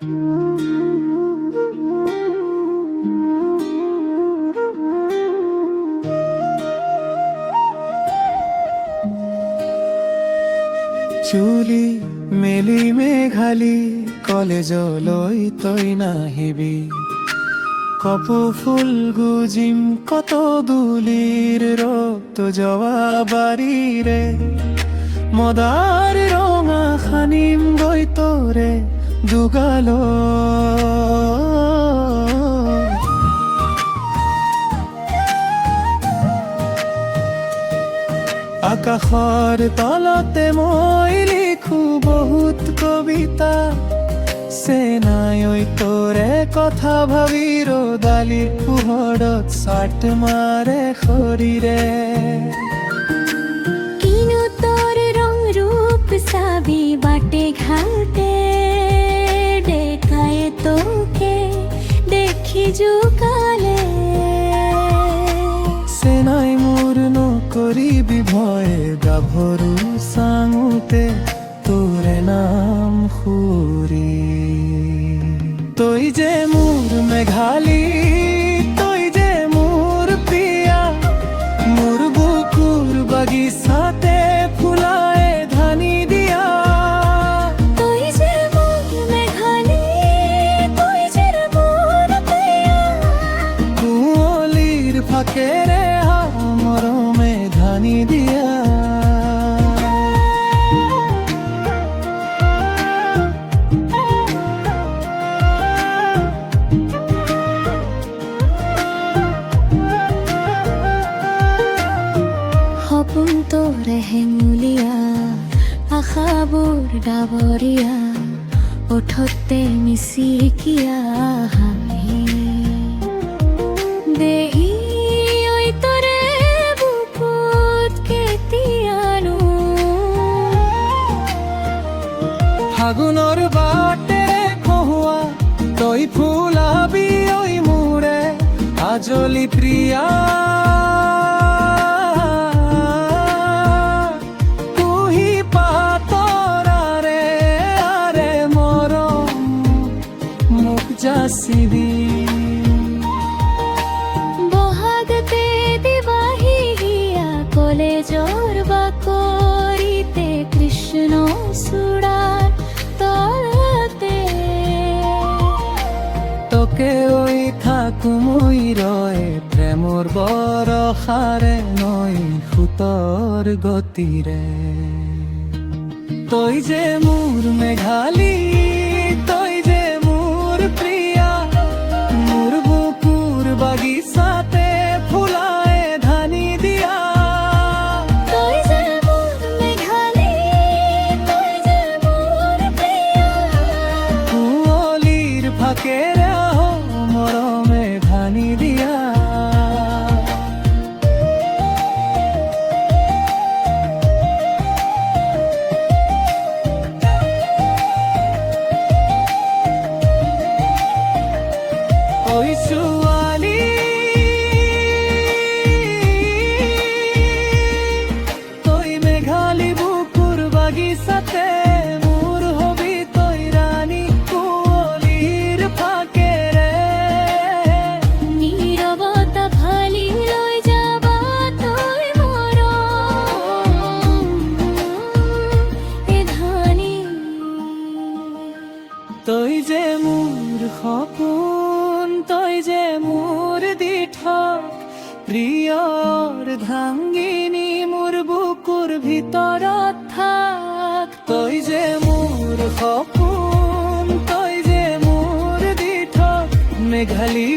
চুলি মেলি মেঘালি কলেজলৈ তই নাহিবি কপৌ ফুল গুজিম কত দুলিৰ ৰক্ত জৱা বাৰীৰে মদাৰ ৰঙা খানিম গৈ তৰে দুগালো আকাশৰ তলতে মই লিখো বহুত কবিতা চেনাই তোৰে কথা ভাবি ৰদালিৰ পোহৰত চাট মাৰে শৰীৰে কিনো তোৰ ৰং ৰূপ চাবি বাটে ঘাটে দেখায় তোকে দেখি জোকালে চেনাই মোৰ নকৰিবি ভয় গাভৰু চাঙোতে তোৰে নাম সুৰি তই যে মোৰ মেঘালী তই যে মোৰ প্ৰিয়া মোৰ বুকুৰ বাগিচাতে ফুলাই ধানি দিয়া তই যে মোৰ মেঘালী তই যে মোৰ প্ৰিয়া কুঁৱলীৰ ফাকেৰে মৰমে ধানি দিয়া সপোন তোৰে হেঙুলীয়া আশাবোৰ ডাৱৰীয়া ওঠতে মিচিকিয়া হাঁহি দেহি ঐ তোৰে বুকুত কেতিয়ানো ফাগুনৰ বাটেৰে কহুৱা তই ফুলাবি ঐ মোৰে আজলি প্ৰিয়া কুহি পাতৰাৰে আৰে মৰম মোক যাচিবি বহাগতে দিবাহি হিয়া কলেজৰ বাকৰিতে কৃষ্ণ চূড়াৰ তলতে তোকে ঐ থাকো মই ৰয় প্ৰেমৰ বৰষাৰে নৈ সুতৰ গতিৰে তই যে মোৰ মেঘালী তই যে মোৰ প্ৰিয়া মোৰ বুকুৰ বাগিচাতে ফুলাই ধানি দিয়া তই যে মোৰ মেঘালী তই যে মোৰ প্ৰিয়া কুঁৱলীৰ ফাকেৰে মৰমে ধানি দিয়া ঐ ছোৱালী তই মেঘালী বুকুৰ বাগিচাতে মোৰ হবি তই ৰাণী কুঁৱলীৰ ফাকেৰে নীৰৱতা ফালি লৈ যাবা তই মৰম এ ধানি তই যে মোৰ সপোন তই যে মোৰ দিঠক প্ৰিয়ৰ ধাংগিনী মোৰ বুকুৰ ভিতৰত থাক তই যে মোৰ সপোন তই যে মোৰ দিঠক মেঘালী